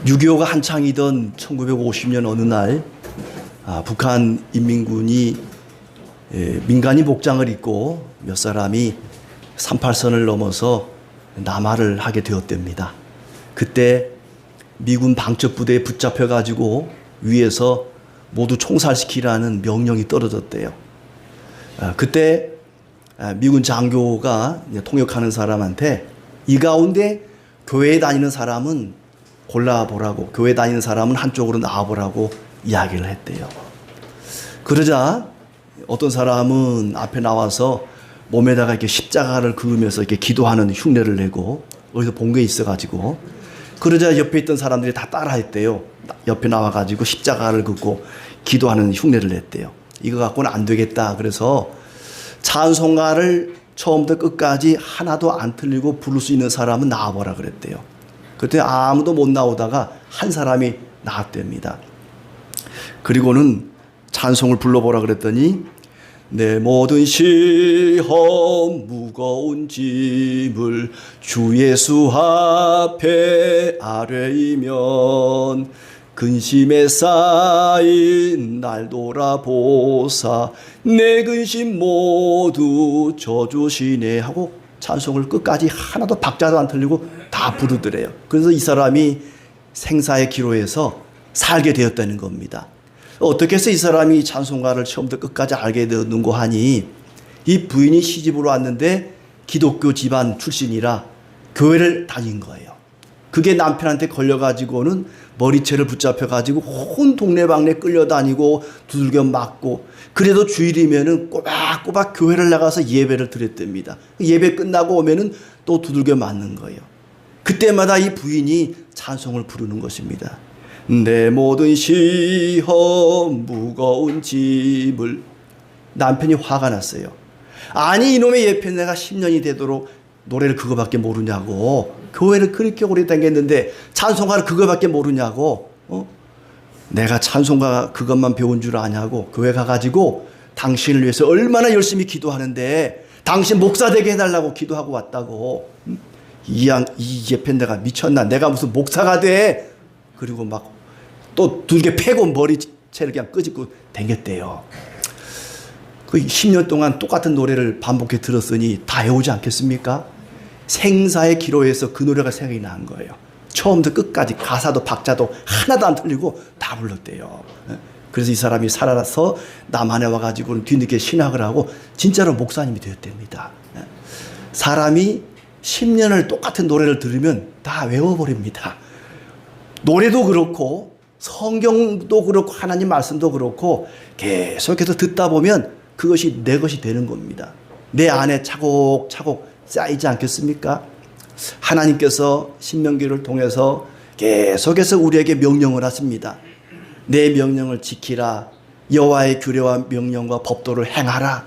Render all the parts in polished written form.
6.25가 한창이던 1950년 어느 날 북한 인민군이 민간인 복장을 입고 몇 사람이 38선을 넘어서 남하를 하게 되었답니다. 그때 미군 방첩부대에 붙잡혀 가지고 위에서 모두 총살시키라는 명령이 떨어졌대요. 그때 미군 장교가 통역하는 사람한테 이 가운데 교회에 다니는 사람은 골라보라고, 교회 다니는 사람은 한쪽으로 나와보라고 이야기를 했대요. 그러자 어떤 사람은 앞에 나와서 몸에다가 이렇게 십자가를 그으면서 이렇게 기도하는 흉내를 내고, 어디서 본 게 있어가지고, 그러자 옆에 있던 사람들이 다 따라했대요. 옆에 나와가지고 십자가를 긋고 기도하는 흉내를 냈대요. 이거 갖고는 안 되겠다. 그래서 찬송가를 처음부터 끝까지 하나도 안 틀리고 부를 수 있는 사람은 나와보라 그랬대요. 그때 아무도 못 나오다가 한 사람이 나왔답니다. 그리고는 찬송을 불러보라 그랬더니 내 모든 시험 무거운 짐을 주 예수 앞에 아뢰이면 근심에 쌓인 날 돌아보사 내 근심 모두 져주시네 하고 찬송을 끝까지 하나도 박자도 안 틀리고 다 부르더래요. 그래서 이 사람이 생사의 기로에서 살게 되었다는 겁니다. 어떻게 해서 이 사람이 찬송가를 처음부터 끝까지 알게 되었는고 하니, 이 부인이 시집으로 왔는데 기독교 집안 출신이라 교회를 다닌 거예요. 그게 남편한테 걸려가지고는 머리채를 붙잡혀가지고 온 동네방네 끌려다니고 두들겨 맞고, 그래도 주일이면은 꼬박꼬박 교회를 나가서 예배를 드렸답니다. 예배 끝나고 오면은 또 두들겨 맞는 거예요. 그때마다 이 부인이 찬송을 부르는 것입니다. 내 모든 시험 무거운 짐을. 남편이 화가 났어요. 아니 이놈의 예편내가 10년이 되도록 노래를 그거밖에 모르냐고, 교회를 그렇게 오래 다녔는데 찬송가를 그거밖에 모르냐고, 내가 찬송가 그것만 배운 줄 아냐고, 교회 가가지고 당신을 위해서 얼마나 열심히 기도하는데 당신 목사 되게 해달라고 기도하고 왔다고. 이 예편내가 미쳤나, 내가 무슨 목사가 돼. 그리고 막 또 두개 패고 머리채를 그냥 끄집고 댕겼대요. 그 10년 동안 똑같은 노래를 반복해 들었으니 다 외우지 않겠습니까? 생사의 기로에서 그 노래가 생각이 난 거예요. 처음부터 끝까지 가사도 박자도 하나도 안 틀리고 다 불렀대요. 그래서 이 사람이 살아서 남한에 와가지고 뒤늦게 신학을 하고 진짜로 목사님이 되었답니다. 사람이 10년을 똑같은 노래를 들으면 다 외워버립니다. 노래도 그렇고 성경도 그렇고 하나님 말씀도 그렇고 계속해서 듣다 보면 그것이 내 것이 되는 겁니다. 내 안에 차곡차곡 쌓이지 않겠습니까? 하나님께서 신명기를 통해서 계속해서 우리에게 명령을 하십니다. 내 명령을 지키라. 여호와의 규례와 명령과 법도를 행하라.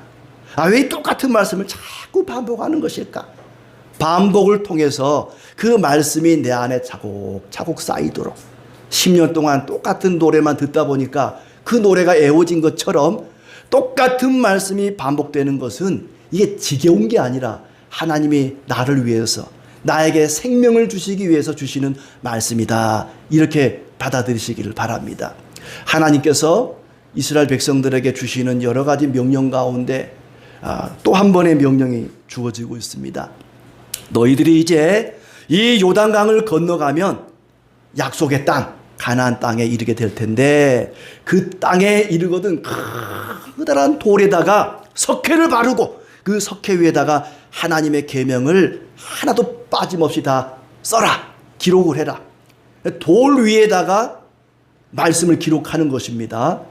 왜 똑같은 말씀을 자꾸 반복하는 것일까? 반복을 통해서 그 말씀이 내 안에 차곡차곡 쌓이도록, 10년 동안 똑같은 노래만 듣다 보니까 그 노래가 애워진 것처럼 똑같은 말씀이 반복되는 것은 이게 지겨운 게 아니라 하나님이 나를 위해서, 나에게 생명을 주시기 위해서 주시는 말씀이다. 이렇게 받아들이시기를 바랍니다. 하나님께서 이스라엘 백성들에게 주시는 여러 가지 명령 가운데 또 한 번의 명령이 주어지고 있습니다. 너희들이 이제 이 요단강을 건너가면 약속의 땅, 가나안 땅에 이르게 될 텐데, 그 땅에 이르거든 커다란 돌에다가 석회를 바르고 그 석회 위에다가 하나님의 계명을 하나도 빠짐없이 다 써라, 기록을 해라. 돌 위에다가 말씀을 기록하는 것입니다.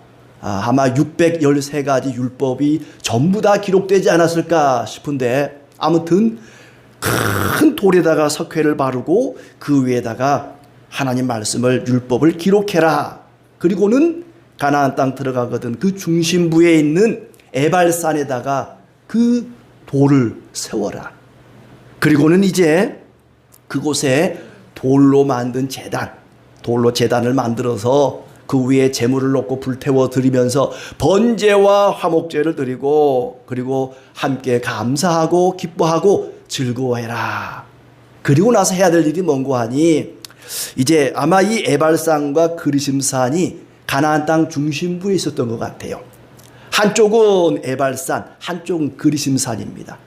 아마 613가지 율법이 전부 다 기록되지 않았을까 싶은데, 아무튼 큰 돌에다가 석회를 바르고 그 위에다가 하나님 말씀을, 율법을 기록해라. 그리고는 가나안 땅 들어가거든 그 중심부에 있는 에발산에다가 그 돌을 세워라. 그리고는 이제 그곳에 돌로 만든 제단, 돌로 제단을 만들어서 그 위에 제물을 놓고 불태워 드리면서 번제와 화목제를 드리고, 그리고 함께 감사하고 기뻐하고 즐거워해라. 그리고 나서 해야 될 일이 뭔고 하니, 이제 아마 이 에발산과 그리심산이 가나안 땅 중심부에 있었던 것 같아요. 한쪽은 에발산, 한쪽은 그리심산입니다.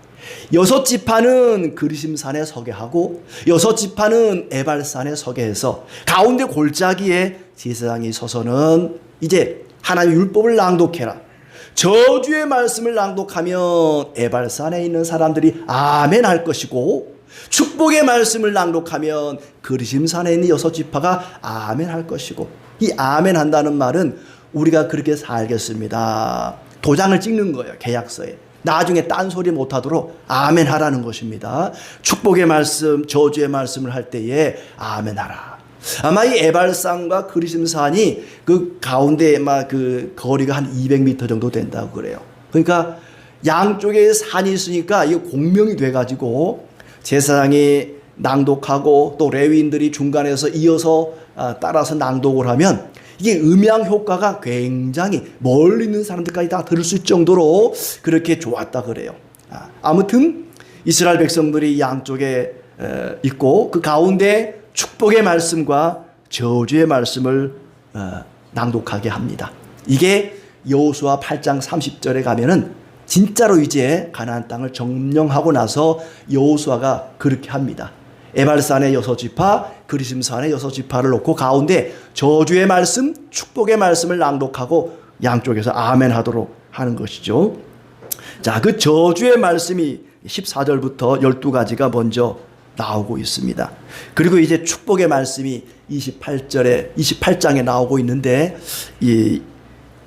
6지파는 그리심산에 서게 하고 6지파는 에발산에 서게 해서 가운데 골짜기에 제사장이 서서는 이제 하나님의 율법을 낭독해라. 저주의 말씀을 낭독하면 에발산에 있는 사람들이 아멘 할 것이고 축복의 말씀을 낭독하면 그리심산에 있는 6지파가 아멘 할 것이고, 이 아멘 한다는 말은 우리가 그렇게 살겠습니다. 도장을 찍는 거예요. 계약서에. 나중에 딴소리 못하도록 아멘 하라는 것입니다. 축복의 말씀, 저주의 말씀을 할 때에 아멘 하라. 아마 이 에발산과 그리심산이 그 가운데 막 그 거리가 한 200m 정도 된다고 그래요. 그러니까 양쪽에 산이 있으니까 이게 공명이 돼가지고 제사장이 낭독하고 또 레위인들이 중간에서 이어서 따라서 낭독을 하면 이게 음향 효과가 굉장히 멀리 있는 사람들까지 다 들을 수 있을 정도로 그렇게 좋았다 그래요. 아무튼 이스라엘 백성들이 양쪽에 있고 그 가운데 축복의 말씀과 저주의 말씀을 낭독하게 합니다. 이게 여호수아 8장 30절에 가면은 진짜로 이제 가나안 땅을 점령하고 나서 여호수아가 그렇게 합니다. 에발산의 6지파, 그리심산의 6지파를 놓고 가운데 저주의 말씀, 축복의 말씀을 낭독하고 양쪽에서 아멘 하도록 하는 것이죠. 자, 그 저주의 말씀이 14절부터 12가지가 먼저 나오고 있습니다. 그리고 이제 축복의 말씀이 28장에 나오고 있는데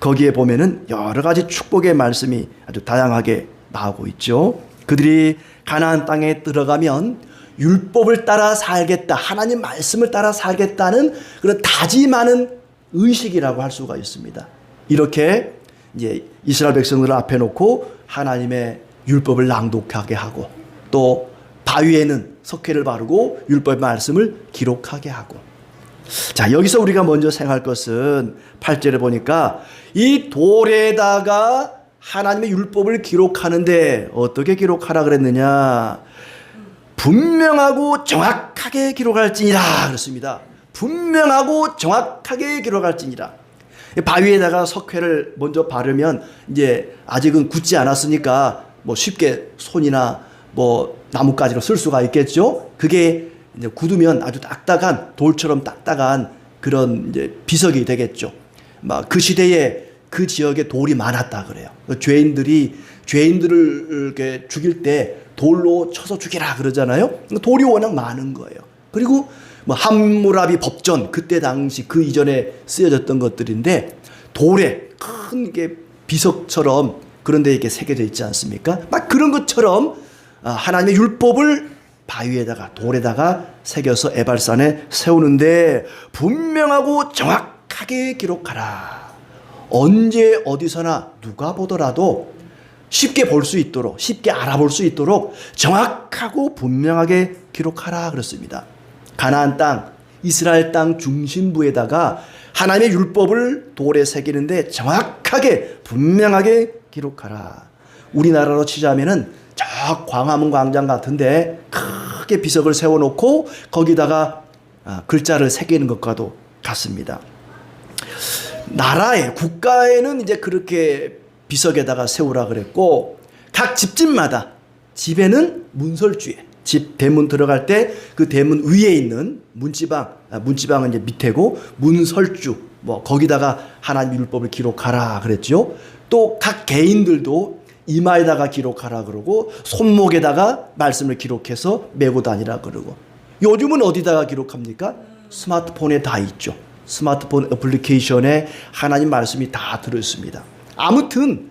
거기에 보면은 여러 가지 축복의 말씀이 아주 다양하게 나오고 있죠. 그들이 가나안 땅에 들어가면 율법을 따라 살겠다, 하나님 말씀을 따라 살겠다는 그런 다짐하는 의식이라고 할 수가 있습니다. 이렇게 이제 이스라엘 백성들을 앞에 놓고 하나님의 율법을 낭독하게 하고 또 바위에는 석회를 바르고 율법의 말씀을 기록하게 하고. 자, 여기서 우리가 먼저 생각할 것은 8절에 보니까 이 돌에다가 하나님의 율법을 기록하는데 어떻게 기록하라 그랬느냐? 분명하고 정확하게 기록할지니라 그렇습니다. 분명하고 정확하게 기록할지니라. 바위에다가 석회를 먼저 바르면 이제 아직은 굳지 않았으니까 뭐 쉽게 손이나 뭐 나뭇가지로 쓸 수가 있겠죠. 그게 이제 굳으면 아주 딱딱한 돌처럼 딱딱한 그런 이제 비석이 되겠죠. 막 그 시대에 그 지역에 돌이 많았다 그래요. 죄인들을 이렇게 죽일 때 돌로 쳐서 죽이라 그러잖아요. 돌이 워낙 많은 거예요. 그리고 뭐 함무라비 법전, 그때 당시 그 이전에 쓰여졌던 것들인데 돌에 큰 게 비석처럼 그런데 이렇게 새겨져 있지 않습니까? 막 그런 것처럼 하나님의 율법을 바위에다가 돌에다가 새겨서 에발산에 세우는데 분명하고 정확하게 기록하라. 언제 어디서나 누가 보더라도 쉽게 볼 수 있도록, 쉽게 알아볼 수 있도록 정확하고 분명하게 기록하라 그렇습니다. 가나안 땅, 이스라엘 땅 중심부에다가 하나님의 율법을 돌에 새기는데 정확하게 분명하게 기록하라. 우리나라로 치자면은 저 광화문 광장 같은데 크게 비석을 세워놓고 거기다가 글자를 새기는 것과도 같습니다. 나라에, 국가에는 이제 그렇게 비석에다가 세우라 그랬고 각 집집마다, 집에는 문설주에, 집 대문 들어갈 때 그 대문 위에 있는 문지방은 이제 밑에고 문설주, 뭐 거기다가 하나님 율법을 기록하라 그랬죠. 또 각 개인들도 이마에다가 기록하라 그러고 손목에다가 말씀을 기록해서 메고 다니라 그러고. 요즘은 어디다가 기록합니까? 스마트폰에 다 있죠. 스마트폰 애플리케이션에 하나님 말씀이 다 들어있습니다. 아무튼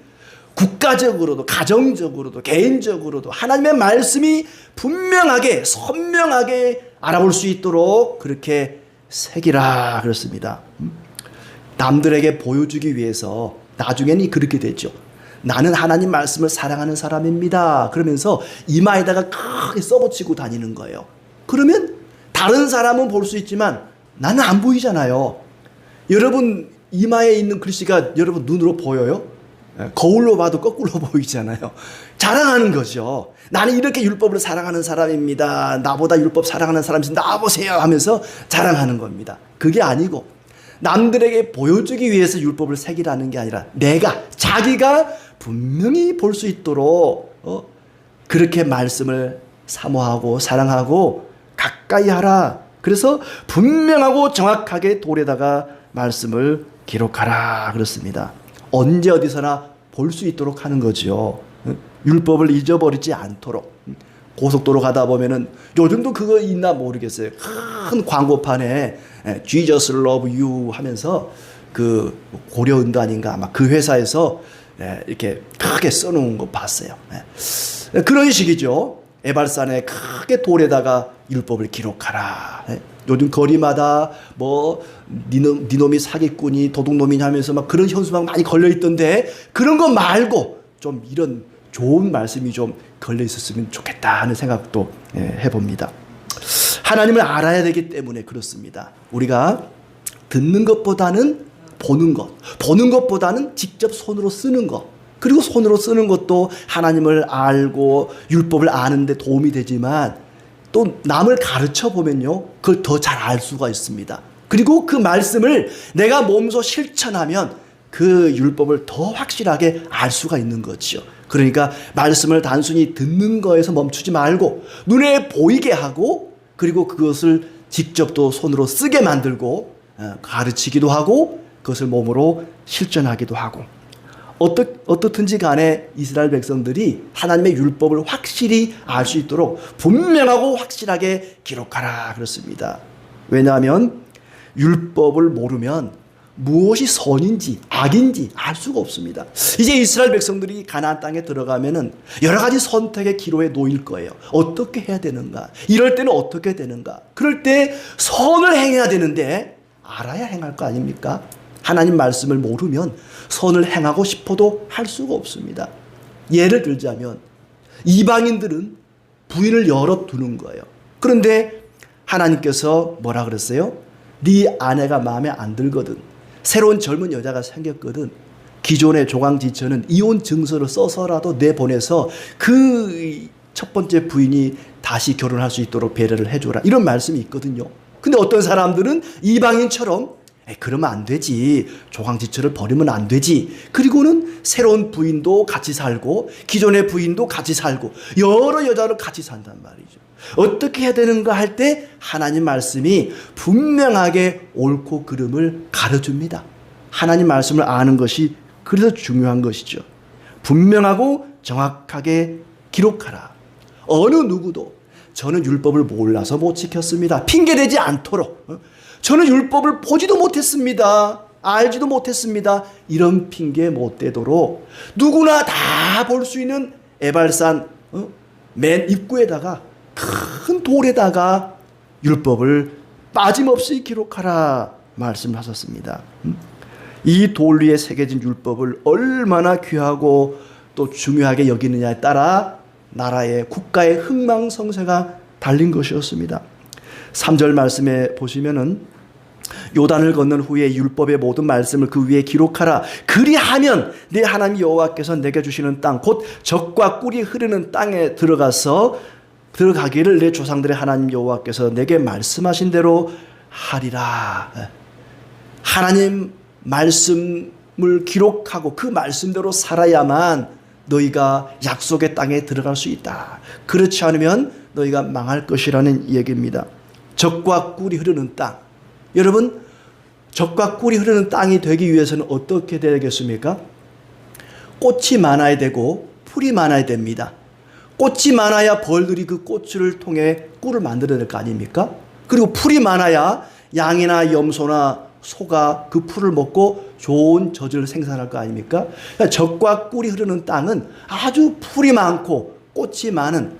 국가적으로도 가정적으로도 개인적으로도 하나님의 말씀이 분명하게 선명하게 알아볼 수 있도록 그렇게 새기라 그렇습니다. 남들에게 보여주기 위해서 나중에는 그렇게 되죠. 나는 하나님 말씀을 사랑하는 사람입니다. 그러면서 이마에다가 크게 써붙이고 다니는 거예요. 그러면 다른 사람은 볼 수 있지만 나는 안 보이잖아요. 여러분 이마에 있는 글씨가 여러분 눈으로 보여요? 거울로 봐도 거꾸로 보이잖아요. 자랑하는 거죠. 나는 이렇게 율법을 사랑하는 사람입니다. 나보다 율법 사랑하는 사람이 나와보세요 하면서 자랑하는 겁니다. 그게 아니고 남들에게 보여주기 위해서 율법을 새기라는 게 아니라 자기가 분명히 볼 수 있도록 그렇게 말씀을 사모하고 사랑하고 가까이 하라. 그래서 분명하고 정확하게 돌에다가 말씀을 기록하라 그렇습니다. 언제 어디서나 볼 수 있도록 하는 거죠. 율법을 잊어버리지 않도록. 고속도로 가다 보면은 요즘도 그거 있나 모르겠어요. 큰 광고판에 Jesus love you 하면서 그 고려은단인가 아마 그 회사에서 이렇게 크게 써놓은 거 봤어요. 그런 식이죠. 에발산에 크게 돌에다가 율법을 기록하라. 요즘 거리마다 뭐 니놈이 사기꾼이 도둑놈이냐 하면서 막 그런 현수막 많이 걸려 있던데 그런 거 말고 좀 이런 좋은 말씀이 좀 걸려 있었으면 좋겠다 하는 생각도 해봅니다. 하나님을 알아야 되기 때문에 그렇습니다. 우리가 듣는 것보다는 보는 것보다는 직접 손으로 쓰는 것, 그리고 손으로 쓰는 것도 하나님을 알고 율법을 아는데 도움이 되지만 또 남을 가르쳐 보면요, 그걸 더 잘 알 수가 있습니다. 그리고 그 말씀을 내가 몸소 실천하면 그 율법을 더 확실하게 알 수가 있는 거죠. 그러니까 말씀을 단순히 듣는 거에서 멈추지 말고 눈에 보이게 하고 그리고 그것을 직접 또 손으로 쓰게 만들고 가르치기도 하고 그것을 몸으로 실천하기도 하고 어떻든지 간에 이스라엘 백성들이 하나님의 율법을 확실히 알 수 있도록 분명하고 확실하게 기록하라 그렇습니다. 왜냐하면 율법을 모르면 무엇이 선인지 악인지 알 수가 없습니다. 이제 이스라엘 백성들이 가나안 땅에 들어가면은 여러 가지 선택의 기로에 놓일 거예요. 어떻게 해야 되는가? 이럴 때는 어떻게 되는가? 그럴 때 선을 행해야 되는데 알아야 행할 거 아닙니까? 하나님 말씀을 모르면 선을 행하고 싶어도 할 수가 없습니다. 예를 들자면 이방인들은 부인을 열어두는 거예요. 그런데 하나님께서 뭐라 그랬어요? 네 아내가 마음에 안 들거든, 새로운 젊은 여자가 생겼거든, 기존의 조강지처는 이혼 증서를 써서라도 내보내서 그 첫 번째 부인이 다시 결혼할 수 있도록 배려를 해줘라, 이런 말씀이 있거든요. 근데 어떤 사람들은 이방인처럼 그러면 안 되지, 조강지처를 버리면 안 되지, 그리고는 새로운 부인도 같이 살고 기존의 부인도 같이 살고 여러 여자를 같이 산단 말이죠. 어떻게 해야 되는가 할 때 하나님 말씀이 분명하게 옳고 그름을 가르쳐줍니다. 하나님 말씀을 아는 것이 그래서 중요한 것이죠. 분명하고 정확하게 기록하라. 어느 누구도 저는 율법을 몰라서 못 지켰습니다, 핑계대지 않도록, 저는 율법을 보지도 못했습니다, 알지도 못했습니다, 이런 핑계 못 대도록 누구나 다 볼 수 있는 에발산 맨 입구에다가 큰 돌에다가 율법을 빠짐없이 기록하라 말씀하셨습니다. 이 돌 위에 새겨진 율법을 얼마나 귀하고 또 중요하게 여기느냐에 따라 나라의 국가의 흥망성쇠가 달린 것이었습니다. 3절 말씀에 보시면은 요단을 건넌 후에 율법의 모든 말씀을 그 위에 기록하라. 그리하면 내 하나님 여호와께서 내게 주시는 땅 곧 젖과 꿀이 흐르는 땅에 들어가기를 내 조상들의 하나님 여호와께서 내게 말씀하신 대로 하리라. 하나님 말씀을 기록하고 그 말씀대로 살아야만 너희가 약속의 땅에 들어갈 수 있다. 그렇지 않으면 너희가 망할 것이라는 얘기입니다. 젖과 꿀이 흐르는 땅. 여러분, 젖과 꿀이 흐르는 땅이 되기 위해서는 어떻게 되겠습니까? 꽃이 많아야 되고 풀이 많아야 됩니다. 꽃이 많아야 벌들이 그 꽃을 통해 꿀을 만들어야 될 거 아닙니까? 그리고 풀이 많아야 양이나 염소나 소가 그 풀을 먹고 좋은 젖을 생산할 거 아닙니까? 그러니까 젖과 꿀이 흐르는 땅은 아주 풀이 많고 꽃이 많은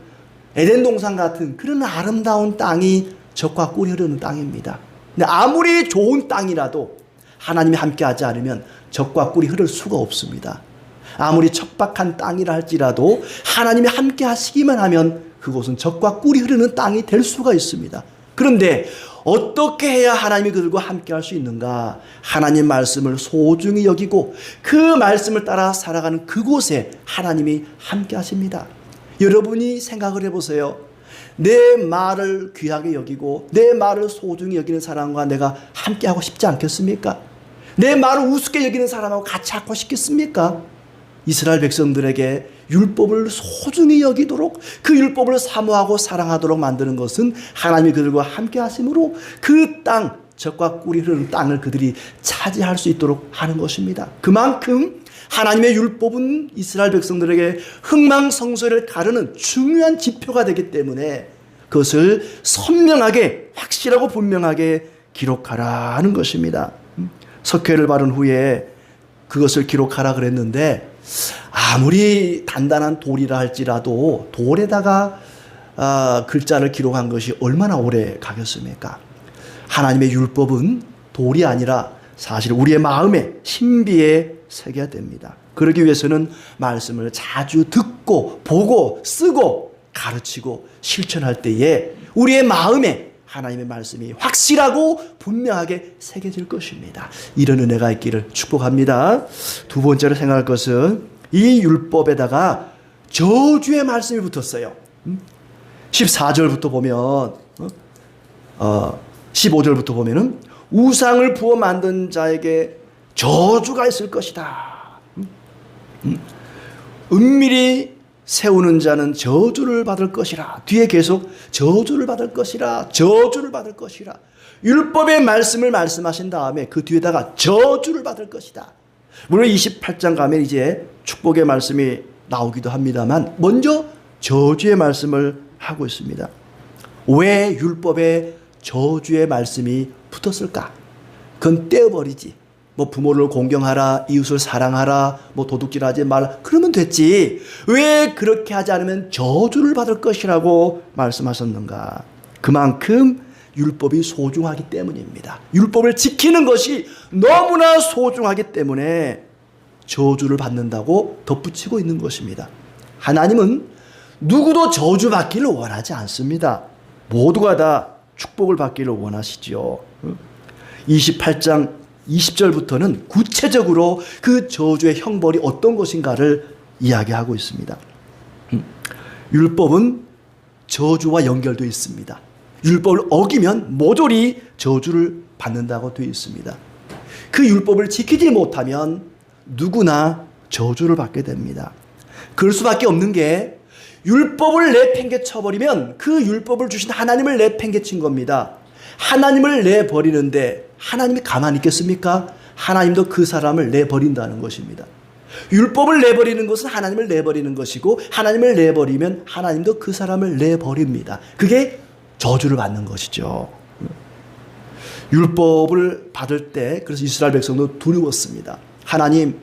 에덴 동산 같은 그런 아름다운 땅이 젖과 꿀이 흐르는 땅입니다. 근데 아무리 좋은 땅이라도 하나님이 함께하지 않으면 젖과 꿀이 흐를 수가 없습니다. 아무리 척박한 땅이라 할지라도 하나님이 함께 하시기만 하면 그곳은 젖과 꿀이 흐르는 땅이 될 수가 있습니다. 그런데 어떻게 해야 하나님이 그들과 함께 할 수 있는가? 하나님 말씀을 소중히 여기고 그 말씀을 따라 살아가는 그곳에 하나님이 함께 하십니다. 여러분이 생각을 해보세요. 내 말을 귀하게 여기고 내 말을 소중히 여기는 사람과 내가 함께 하고 싶지 않겠습니까? 내 말을 우습게 여기는 사람하고 같이 하고 싶겠습니까? 이스라엘 백성들에게 율법을 소중히 여기도록 그 율법을 사모하고 사랑하도록 만드는 것은 하나님이 그들과 함께 하심으로 그 땅, 젖과 꿀이 흐르는 땅을 그들이 차지할 수 있도록 하는 것입니다. 그만큼 하나님의 율법은 이스라엘 백성들에게 흥망성쇠를 가르는 중요한 지표가 되기 때문에 그것을 선명하게 확실하고 분명하게 기록하라는 것입니다. 석회를 바른 후에 그것을 기록하라 그랬는데 아무리 단단한 돌이라 할지라도 돌에다가 글자를 기록한 것이 얼마나 오래 가겠습니까? 하나님의 율법은 돌이 아니라 사실 우리의 마음에 신비에 새겨야 됩니다. 그러기 위해서는 말씀을 자주 듣고 보고 쓰고 가르치고 실천할 때에 우리의 마음에 하나님의 말씀이 확실하고 분명하게 새겨질 것입니다. 이런 은혜가 있기를 축복합니다. 두 번째로 생각할 것은 이 율법에다가 저주의 말씀이 붙었어요. 14절부터 보면 15절부터 보면은 우상을 부어 만든 자에게 저주가 있을 것이다. 은밀히 세우는 자는 저주를 받을 것이라. 뒤에 계속 저주를 받을 것이라, 저주를 받을 것이라. 율법의 말씀을 말씀하신 다음에 그 뒤에다가 저주를 받을 것이다. 물론 28장 가면 이제 축복의 말씀이 나오기도 합니다만 먼저 저주의 말씀을 하고 있습니다. 왜 율법에 저주의 말씀이 붙었을까? 그건 떼어버리지. 뭐 부모를 공경하라, 이웃을 사랑하라, 뭐 도둑질하지 말라, 그러면 됐지. 왜 그렇게 하지 않으면 저주를 받을 것이라고 말씀하셨는가? 그만큼 율법이 소중하기 때문입니다. 율법을 지키는 것이 너무나 소중하기 때문에 저주를 받는다고 덧붙이고 있는 것입니다. 하나님은 누구도 저주받기를 원하지 않습니다. 모두가 다 축복을 받기를 원하시죠. 28장 20절부터는 구체적으로 그 저주의 형벌이 어떤 것인가를 이야기하고 있습니다. 율법은 저주와 연결되어 있습니다. 율법을 어기면 모조리 저주를 받는다고 되어 있습니다. 그 율법을 지키지 못하면 누구나 저주를 받게 됩니다. 그럴 수밖에 없는 게 율법을 내팽개쳐버리면 그 율법을 주신 하나님을 내팽개친 겁니다. 하나님을 내버리는데 하나님이 가만히 있겠습니까? 하나님도 그 사람을 내버린다는 것입니다. 율법을 내버리는 것은 하나님을 내버리는 것이고 하나님을 내버리면 하나님도 그 사람을 내버립니다. 그게 저주를 받는 것이죠. 율법을 받을 때 그래서 이스라엘 백성도 두려웠습니다. 하나님이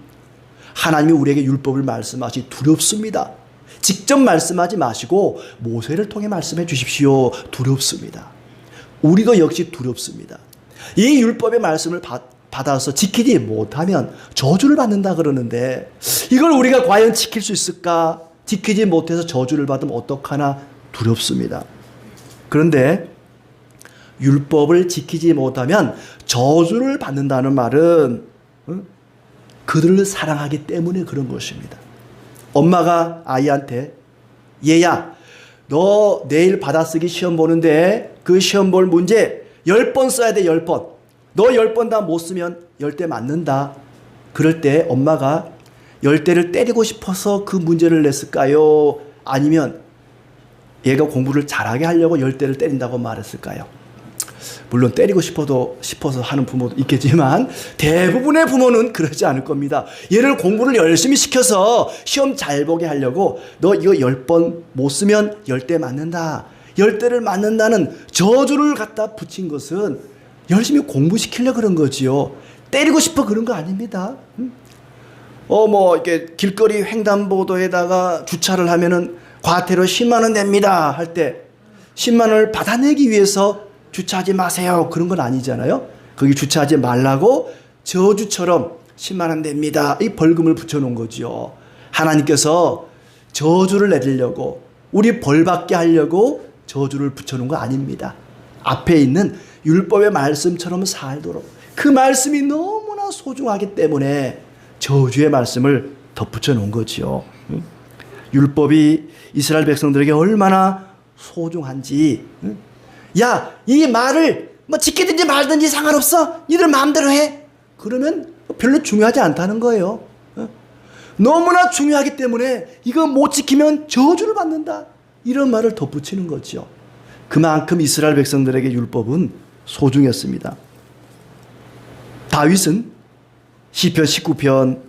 우리에게 율법을 말씀하시 두렵습니다. 직접 말씀하지 마시고 모세를 통해 말씀해 주십시오. 두렵습니다. 우리도 역시 두렵습니다. 이 율법의 말씀을 받아서 지키지 못하면 저주를 받는다 그러는데 이걸 우리가 과연 지킬 수 있을까? 지키지 못해서 저주를 받으면 어떡하나 두렵습니다. 그런데 율법을 지키지 못하면 저주를 받는다는 말은 그들을 사랑하기 때문에 그런 것입니다. 엄마가 아이한테 얘야 너 내일 받아쓰기 시험 보는데 그 시험 볼 문제 10번 써야 돼. 10번. 너 10번 다 못 쓰면 10대 맞는다. 그럴 때 엄마가 10대를 때리고 싶어서 그 문제를 냈을까요? 아니면 얘가 공부를 잘하게 하려고 10대를 때린다고 말했을까요? 물론 때리고 싶어서 하는 부모도 있겠지만 대부분의 부모는 그러지 않을 겁니다. 얘를 공부를 열심히 시켜서 시험 잘 보게 하려고 너 이거 10번 못 쓰면 10대 맞는다. 10대를 맞는다는 저주를 갖다 붙인 것은 열심히 공부시키려고 그런 거지요. 때리고 싶어 그런 거 아닙니다. 이렇게 길거리 횡단보도에다가 주차를 하면은 과태료 10만 원 냅니다 할 때 10만 원을 받아내기 위해서 주차하지 마세요. 그런 건 아니잖아요. 거기 주차하지 말라고 저주처럼 10만 원 냅니다. 이 벌금을 붙여놓은 거죠. 하나님께서 저주를 내리려고 우리 벌받게 하려고 저주를 붙여놓은 거 아닙니다. 앞에 있는 율법의 말씀처럼 살도록 그 말씀이 너무나 소중하기 때문에 저주의 말씀을 덧붙여 놓은 거지요. 율법이 이스라엘 백성들에게 얼마나 소중한지. 야, 이 말을 뭐 지키든지 말든지 상관없어. 니들 마음대로 해. 그러면 별로 중요하지 않다는 거예요. 너무나 중요하기 때문에 이거 못 지키면 저주를 받는다. 이런 말을 덧붙이는 거죠. 그만큼 이스라엘 백성들에게 율법은 소중했습니다. 다윗은 시편 19편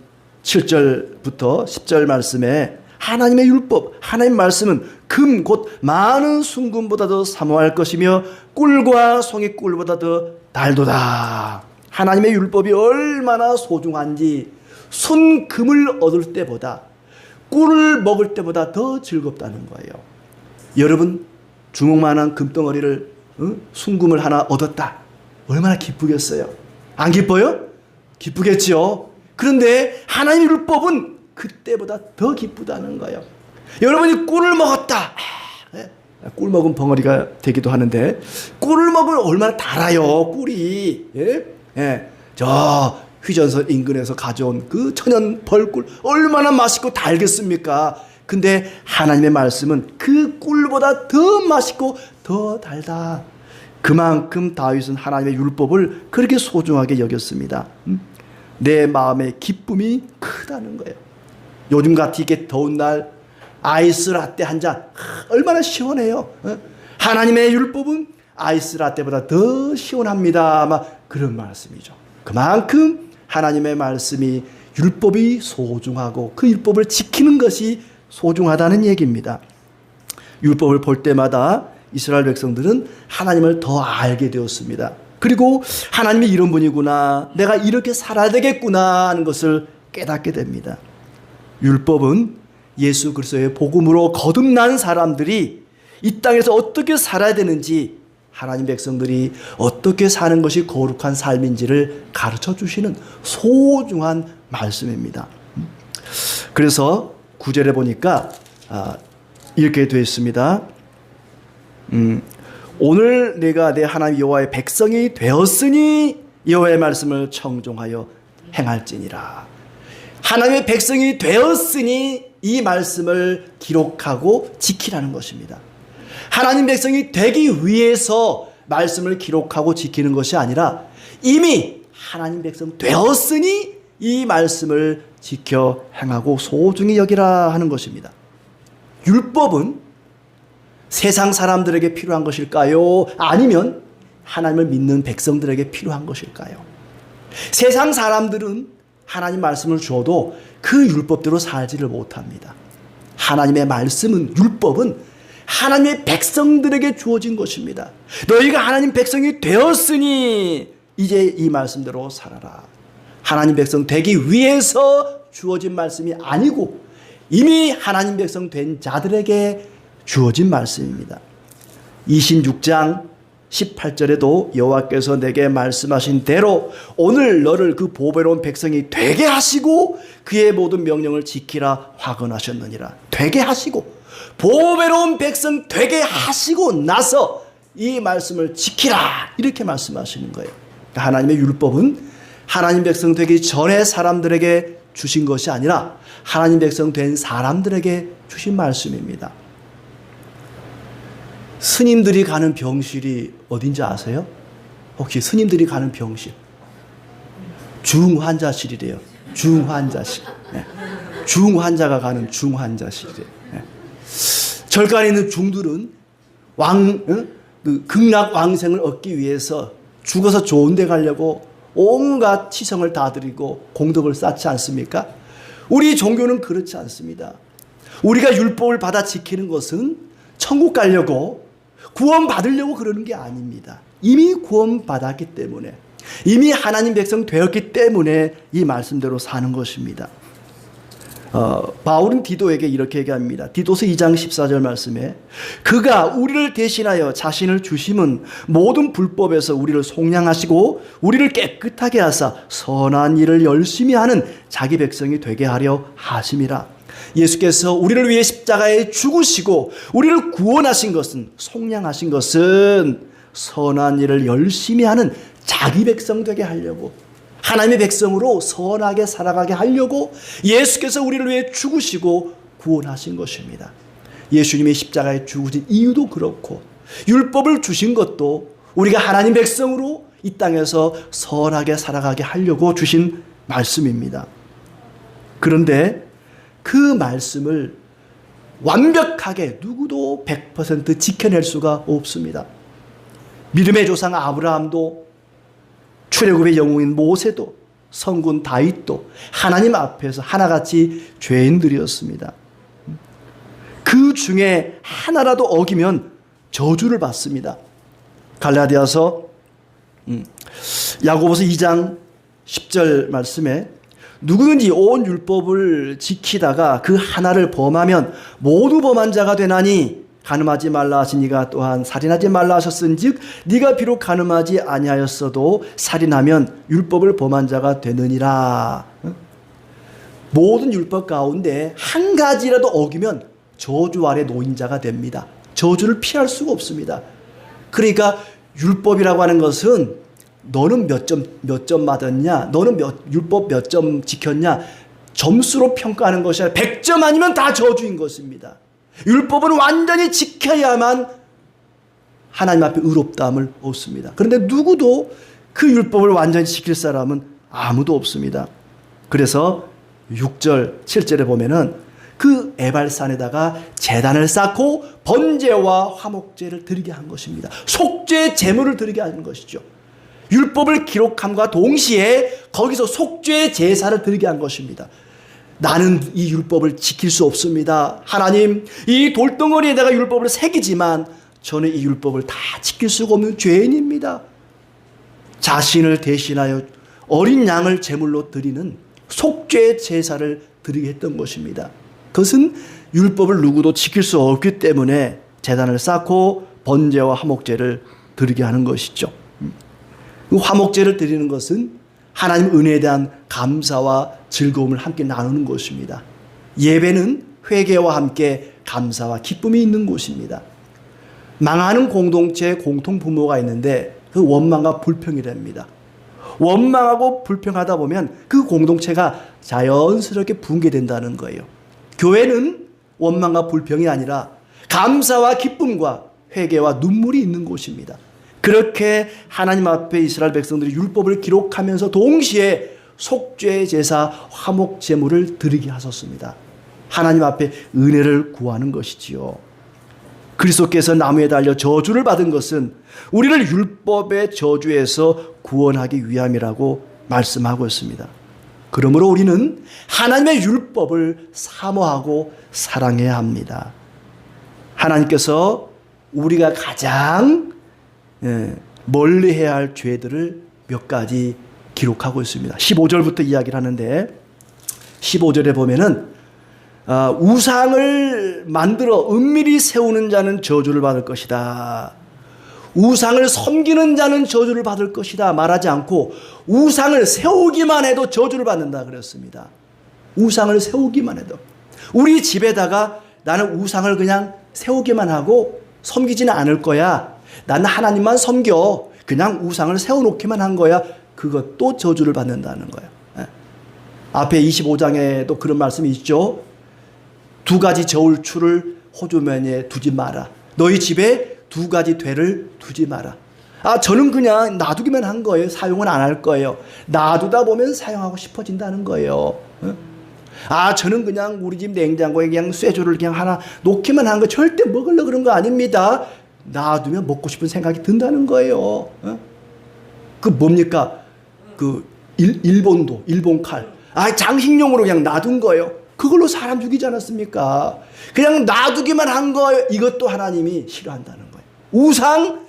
7절부터 10절 말씀에 하나님의 율법, 하나님의 말씀은 금 곧 많은 순금보다도 사모할 것이며 꿀과 송이꿀보다 더 달도다. 하나님의 율법이 얼마나 소중한지 순금을 얻을 때보다 꿀을 먹을 때보다 더 즐겁다는 거예요. 여러분, 주먹만한 금덩어리를 순금을 하나 얻었다. 얼마나 기쁘겠어요? 안 기뻐요? 기쁘겠죠. 그런데 하나님의 율법은 그때보다 더 기쁘다는 거예요. 여러분이 꿀을 먹었다. 꿀 먹은 벙어리가 되기도 하는데 꿀을 먹으면 얼마나 달아요. 꿀이. 저 휘전선 인근에서 가져온 그 천연 벌꿀 얼마나 맛있고 달겠습니까? 근데 하나님의 말씀은 그 꿀보다 더 맛있고 더 달다. 그만큼 다윗은 하나님의 율법을 그렇게 소중하게 여겼습니다. 내 마음의 기쁨이 크다는 거예요. 요즘같이 이렇게 더운 날 아이스 라떼 한 잔 얼마나 시원해요. 하나님의 율법은 아이스 라떼보다 더 시원합니다. 아마 그런 말씀이죠. 그만큼 하나님의 말씀이 율법이 소중하고 그 율법을 지키는 것이 소중하다는 얘기입니다. 율법을 볼 때마다 이스라엘 백성들은 하나님을 더 알게 되었습니다. 그리고 하나님이 이런 분이구나, 내가 이렇게 살아야 되겠구나 하는 것을 깨닫게 됩니다. 율법은 예수 그리스도의 복음으로 거듭난 사람들이 이 땅에서 어떻게 살아야 되는지, 하나님 백성들이 어떻게 사는 것이 거룩한 삶인지를 가르쳐 주시는 소중한 말씀입니다. 그래서 9절에 보니까 이렇게 되어 있습니다. 오늘 내가 내 하나님 여호와의 백성이 되었으니 여호와의 말씀을 청종하여 행할지니라. 하나님의 백성이 되었으니 이 말씀을 기록하고 지키라는 것입니다. 하나님 백성이 되기 위해서 말씀을 기록하고 지키는 것이 아니라 이미 하나님 백성 되었으니 이 말씀을 지켜 행하고 소중히 여기라 하는 것입니다. 율법은 세상 사람들에게 필요한 것일까요? 아니면 하나님을 믿는 백성들에게 필요한 것일까요? 세상 사람들은 하나님 말씀을 주어도 그 율법대로 살지를 못합니다. 하나님의 말씀은, 율법은 하나님의 백성들에게 주어진 것입니다. 너희가 하나님 백성이 되었으니 이제 이 말씀대로 살아라. 하나님 백성 되기 위해서 주어진 말씀이 아니고 이미 하나님 백성 된 자들에게 주어진 말씀입니다. 26장 18절에도 여호와께서 내게 말씀하신 대로 오늘 너를 그 보배로운 백성이 되게 하시고 그의 모든 명령을 지키라 화건하셨느니라. 되게 하시고 보배로운 백성 되게 하시고 나서 이 말씀을 지키라, 이렇게 말씀하시는 거예요. 하나님의 율법은 하나님 백성 되기 전에 사람들에게 주신 것이 아니라 하나님 백성 된 사람들에게 주신 말씀입니다. 스님들이 가는 병실이 어딘지 아세요? 혹시 스님들이 가는 병실? 중환자실이래요. 중환자실. 네. 중환자가 가는 중환자실이래요. 네. 절간에 있는 중들은 극락 왕생을 얻기 위해서 죽어서 좋은 데 가려고 온갖 치성을 다 드리고 공덕을 쌓지 않습니까? 우리 종교는 그렇지 않습니다. 우리가 율법을 받아 지키는 것은 천국 가려고 구원 받으려고 그러는 게 아닙니다. 이미 구원 받았기 때문에, 이미 하나님 백성 되었기 때문에 이 말씀대로 사는 것입니다. 바울은 디도에게 이렇게 얘기합니다. 디도서 2장 14절 말씀에 그가 우리를 대신하여 자신을 주심은 모든 불법에서 우리를 속량하시고 우리를 깨끗하게 하사 선한 일을 열심히 하는 자기 백성이 되게 하려 하심이라. 예수께서 우리를 위해 십자가에 죽으시고 우리를 구원하신 것은, 속량하신 것은 선한 일을 열심히 하는 자기 백성 되게 하려고, 하나님의 백성으로 선하게 살아가게 하려고 예수께서 우리를 위해 죽으시고 구원하신 것입니다. 예수님이 십자가에 죽으신 이유도 그렇고, 율법을 주신 것도 우리가 하나님 백성으로 이 땅에서 선하게 살아가게 하려고 주신 말씀입니다. 그런데 그 말씀을 완벽하게 누구도 100% 지켜낼 수가 없습니다. 믿음의 조상 아브라함도, 출애굽의 영웅인 모세도, 성군 다윗도 하나님 앞에서 하나같이 죄인들이었습니다. 그 중에 하나라도 어기면 저주를 받습니다. 갈라디아서 야고보서 2장 10절 말씀에 누구든지 온 율법을 지키다가 그 하나를 범하면 모두 범한 자가 되나니 간음하지 말라 하시니가 또한 살인하지 말라 하셨은즉 네가 비록 간음하지 아니하였어도 살인하면 율법을 범한 자가 되느니라. 모든 율법 가운데 한 가지라도 어기면 저주 아래 놓인 자가 됩니다. 저주를 피할 수가 없습니다. 그러니까 율법이라고 하는 것은 너는 몇 점 맞았냐, 너는 율법 몇 점 지켰냐, 점수로 평가하는 것이 아니라 100점 아니면 다 저주인 것입니다. 율법은 완전히 지켜야만 하나님 앞에 의롭다함을 얻습니다. 그런데 누구도 그 율법을 완전히 지킬 사람은 아무도 없습니다. 그래서 6절, 7절에 보면은 그 에발산에다가 제단을 쌓고 번제와 화목제를 드리게 한 것입니다. 속죄 제물을 드리게 하는 것이죠. 율법을 기록함과 동시에 거기서 속죄 제사를 드리게 한 것입니다. 나는 이 율법을 지킬 수 없습니다. 하나님, 이 돌덩어리에다가 율법을 새기지만 저는 이 율법을 다 지킬 수가 없는 죄인입니다. 자신을 대신하여 어린 양을 제물로 드리는 속죄 제사를 드리게 했던 것입니다. 그것은 율법을 누구도 지킬 수 없기 때문에 제단을 쌓고 번제와 화목제를 드리게 하는 것이죠. 화목제를 드리는 것은 하나님 은혜에 대한 감사와 즐거움을 함께 나누는 것입니다. 예배는 회개와 함께 감사와 기쁨이 있는 곳입니다. 망하는 공동체에 공통 부모가 있는데 그 원망과 불평이랍니다. 원망하고 불평하다 보면 그 공동체가 자연스럽게 붕괴된다는 거예요. 교회는 원망과 불평이 아니라 감사와 기쁨과 회개와 눈물이 있는 곳입니다. 그렇게 하나님 앞에 이스라엘 백성들이 율법을 기록하면서 동시에 속죄 제사 화목 제물을 드리게 하셨습니다. 하나님 앞에 은혜를 구하는 것이지요. 그리스도께서 나무에 달려 저주를 받은 것은 우리를 율법의 저주에서 구원하기 위함이라고 말씀하고 있습니다. 그러므로 우리는 하나님의 율법을 사모하고 사랑해야 합니다. 하나님께서 우리가 가장 멀리해야 할 죄들을 몇 가지 기록하고 있습니다. 15절부터 이야기를 하는데 15절에 보면은 우상을 만들어 은밀히 세우는 자는 저주를 받을 것이다. 우상을 섬기는 자는 저주를 받을 것이다 말하지 않고 우상을 세우기만 해도 저주를 받는다 그랬습니다. 우상을 세우기만 해도. 우리 집에다가 나는 우상을 그냥 세우기만 하고 섬기지는 않을 거야. 나는 하나님만 섬겨. 그냥 우상을 세워놓기만 한 거야. 그것도 저주를 받는다는 거예요. 앞에 25장에도 그런 말씀이 있죠. 2가지 저울추를 호주머니에 두지 마라. 너희 집에 2가지 되를 두지 마라. 저는 그냥 놔두기만 한 거예요. 사용은 안 할 거예요. 놔두다 보면 사용하고 싶어진다는 거예요. 저는 그냥 우리 집 냉장고에 그냥 쇠조를 그냥 하나 놓기만 한 거 절대 먹으려고 그런 거 아닙니다. 놔두면 먹고 싶은 생각이 든다는 거예요. 그 뭡니까? 그 일본 칼. 장식용으로 그냥 놔둔 거예요. 그걸로 사람 죽이지 않았습니까? 그냥 놔두기만 한 거예요. 이것도 하나님이 싫어한다는 거예요. 우상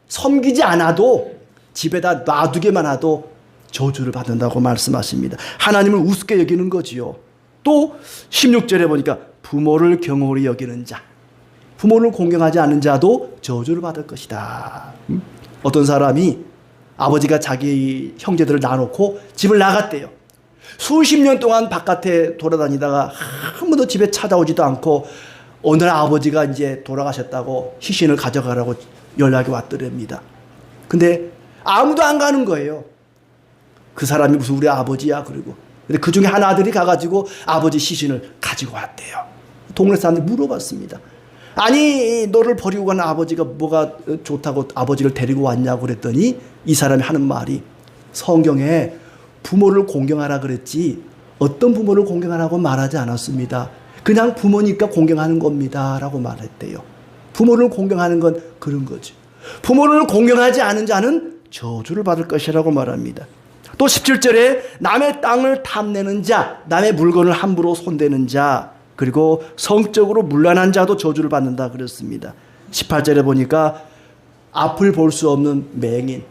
섬기지 않아도 집에다 놔두기만 해도 저주를 받는다고 말씀하십니다. 하나님을 우습게 여기는 거지요. 또 16절에 보니까 부모를 경홀히 여기는 자, 부모를 공경하지 않는 자도 저주를 받을 것이다. 어떤 사람이 아버지가 자기 형제들을 놔놓고 집을 나갔대요. 수십 년 동안 바깥에 돌아다니다가 한 번도 집에 찾아오지도 않고 어느 날 아버지가 이제 돌아가셨다고 시신을 가져가라고 연락이 왔더랍니다. 근데 아무도 안 가는 거예요. 그 사람이 무슨 우리 아버지야 그리고. 근데 그 중에 한 아들이 가가지고 아버지 시신을 가지고 왔대요. 동네 사람들이 물어봤습니다. 아니 너를 버리고 간 아버지가 뭐가 좋다고 아버지를 데리고 왔냐고 그랬더니 이 사람이 하는 말이 성경에 부모를 공경하라 그랬지 어떤 부모를 공경하라고 말하지 않았습니다. 그냥 부모니까 공경하는 겁니다 라고 말했대요. 부모를 공경하는 건 그런 거죠. 부모를 공경하지 않은 자는 저주를 받을 것이라고 말합니다. 또 17절에 남의 땅을 탐내는 자, 남의 물건을 함부로 손대는 자, 그리고 성적으로 문란한 자도 저주를 받는다 그랬습니다. 18절에 보니까 앞을 볼 수 없는 맹인,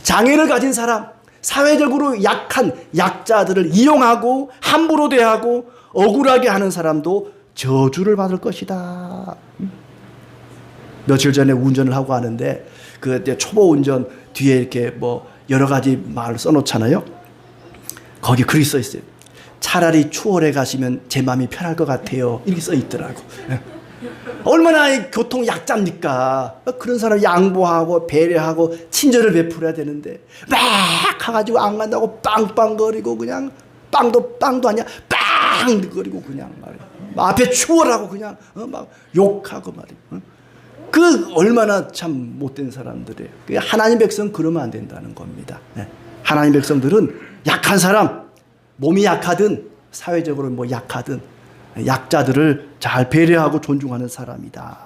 장애를 가진 사람, 사회적으로 약한 약자들을 이용하고 함부로 대하고 억울하게 하는 사람도 저주를 받을 것이다. 며칠 전에 운전을 하고 하는데 그때 초보 운전 뒤에 이렇게 뭐 여러 가지 말을 써놓잖아요. 거기 글이 써 있어요. 차라리 추월해 가시면 제 마음이 편할 것 같아요. 이렇게 써 있더라고. 얼마나 교통 약자입니까? 그런 사람 양보하고 배려하고 친절을 베풀어야 되는데 막 가가지고 안 간다고 빵빵거리고 그냥 빵도 아니야 빵거리고 그냥 말이야. 앞에 추월하고 그냥 막 욕하고 말이야. 그 얼마나 참 못된 사람들이에요. 하나님 백성 그러면 안 된다는 겁니다. 하나님 백성들은 약한 사람, 몸이 약하든 사회적으로 뭐 약하든 약자들을 잘 배려하고 존중하는 사람이다.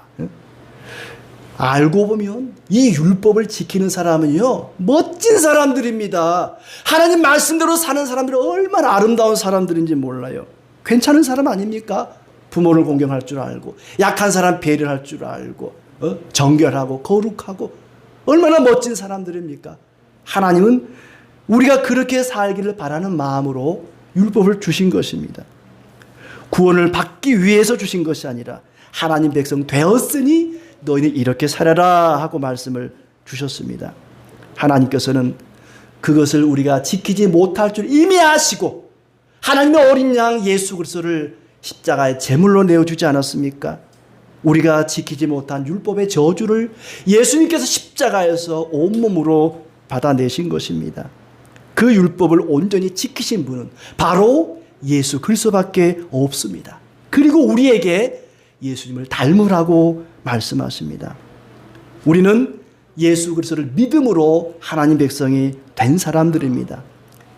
알고 보면 이 율법을 지키는 사람은요 멋진 사람들입니다. 하나님 말씀대로 사는 사람들이 얼마나 아름다운 사람들인지 몰라요. 괜찮은 사람 아닙니까? 부모를 공경할 줄 알고 약한 사람 배려할 줄 알고 정결하고 거룩하고 얼마나 멋진 사람들입니까? 하나님은 우리가 그렇게 살기를 바라는 마음으로 율법을 주신 것입니다. 구원을 받기 위해서 주신 것이 아니라 하나님 백성 되었으니 너희는 이렇게 살아라 하고 말씀을 주셨습니다. 하나님께서는 그것을 우리가 지키지 못할 줄 이미 아시고 하나님의 어린 양 예수 그리스도를 십자가에 제물로 내어주지 않았습니까? 우리가 지키지 못한 율법의 저주를 예수님께서 십자가에서 온몸으로 받아내신 것입니다. 그 율법을 온전히 지키신 분은 바로 예수 그리스도밖에 없습니다. 그리고 우리에게 예수님을 닮으라고 말씀하십니다. 우리는 예수 그리스도를 믿음으로 하나님 백성이 된 사람들입니다.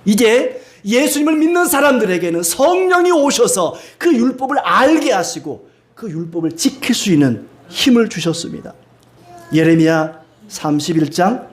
이제 예수님을 믿는 사람들에게는 성령이 오셔서 그 율법을 알게 하시고 그 율법을 지킬 수 있는 힘을 주셨습니다. 예레미야 31장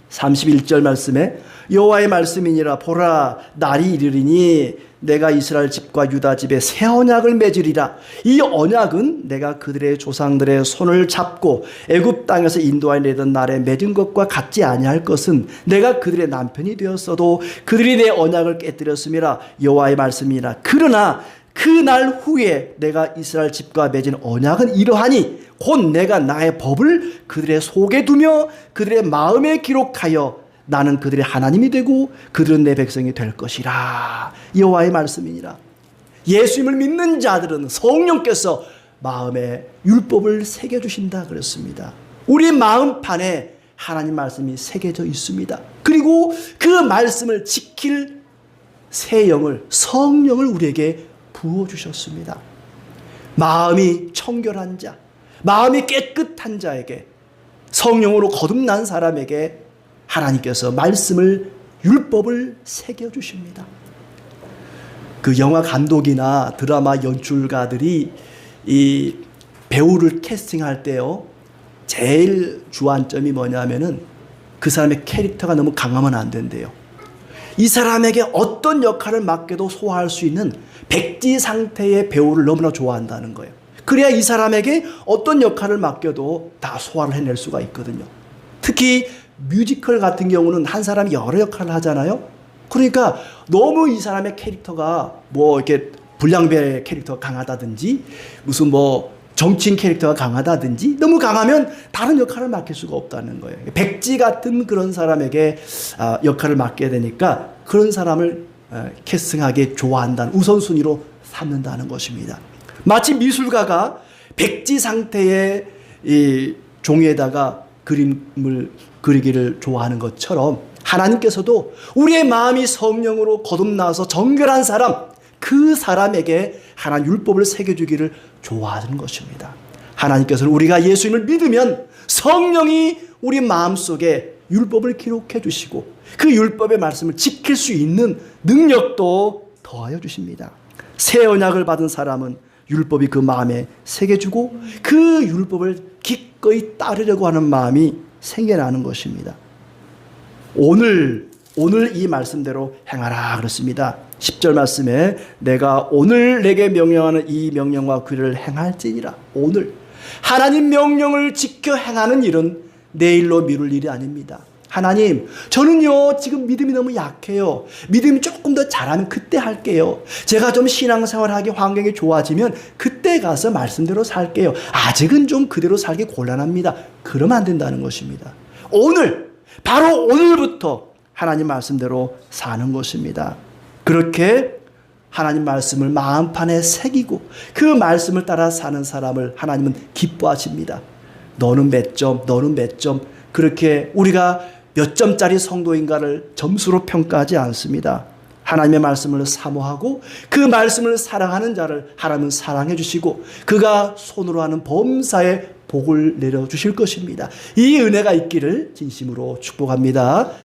31절 말씀에 여호와의 말씀이니라 보라 날이 이르리니 내가 이스라엘 집과 유다 집에 새 언약을 맺으리라. 이 언약은 내가 그들의 조상들의 손을 잡고 애굽 땅에서 인도하여 내던 날에 맺은 것과 같지 아니할 것은 내가 그들의 남편이 되었어도 그들이 내 언약을 깨뜨렸음이라. 여호와의 말씀이니라. 그러나 그 날 후에 내가 이스라엘 집과 맺은 언약은 이러하니 곧 내가 나의 법을 그들의 속에 두며 그들의 마음에 기록하여 나는 그들의 하나님이 되고 그들은 내 백성이 될 것이라. 여호와의 말씀이니라. 예수님을 믿는 자들은 성령께서 마음에 율법을 새겨주신다 그랬습니다. 우리 마음판에 하나님 말씀이 새겨져 있습니다. 그리고 그 말씀을 지킬 새 영을 성령을 우리에게 부어주셨습니다. 마음이 청결한 자, 마음이 깨끗한 자에게 성령으로 거듭난 사람에게 하나님께서 말씀을 율법을 새겨주십니다. 그 영화 감독이나 드라마 연출가들이 이 배우를 캐스팅할 때요 제일 주안점이 뭐냐면은 그 사람의 캐릭터가 너무 강하면 안 된대요. 이 사람에게 어떤 역할을 맡겨도 소화할 수 있는 백지 상태의 배우를 너무나 좋아한다는 거예요. 그래야 이 사람에게 어떤 역할을 맡겨도 다 소화를 해낼 수가 있거든요. 특히 뮤지컬 같은 경우는 한 사람이 여러 역할을 하잖아요. 그러니까 너무 이 사람의 캐릭터가 뭐 이렇게 불량배 캐릭터가 강하다든지 무슨 뭐 정치인 캐릭터가 강하다든지 너무 강하면 다른 역할을 맡길 수가 없다는 거예요. 백지 같은 그런 사람에게 역할을 맡겨야 되니까 그런 사람을 캐스팅하기 좋아한다는 우선순위로 삼는다는 것입니다. 마치 미술가가 백지 상태의 이 종이에다가 그림을 그리기를 좋아하는 것처럼 하나님께서도 우리의 마음이 성령으로 거듭나서 정결한 사람, 그 사람에게 하나님 율법을 새겨주기를 좋아하는 것입니다. 하나님께서는 우리가 예수님을 믿으면 성령이 우리 마음속에 율법을 기록해 주시고 그 율법의 말씀을 지킬 수 있는 능력도 더하여 주십니다. 새 언약을 받은 사람은 율법이 그 마음에 새겨주고 그 율법을 기꺼이 따르려고 하는 마음이 생겨나는 것입니다. 오늘 이 말씀대로 행하라 그렇습니다. 10절 말씀에 내가 오늘 내게 명령하는 이 명령과 규례를 행할지니라. 오늘 하나님 명령을 지켜 행하는 일은 내일로 미룰 일이 아닙니다. 하나님, 저는요 지금 믿음이 너무 약해요. 믿음이 조금 더 잘하면 그때 할게요. 제가 좀 신앙생활하기 환경이 좋아지면 그때 가서 말씀대로 살게요. 아직은 좀 그대로 살기 곤란합니다. 그러면 안 된다는 것입니다. 오늘, 바로 오늘부터 하나님 말씀대로 사는 것입니다. 그렇게 하나님 말씀을 마음판에 새기고 그 말씀을 따라 사는 사람을 하나님은 기뻐하십니다. 너는 몇 점, 너는 몇 점, 그렇게 우리가 몇 점짜리 성도인가를 점수로 평가하지 않습니다. 하나님의 말씀을 사모하고 그 말씀을 사랑하는 자를 하나님은 사랑해 주시고 그가 손으로 하는 범사에 복을 내려주실 것입니다. 이 은혜가 있기를 진심으로 축복합니다.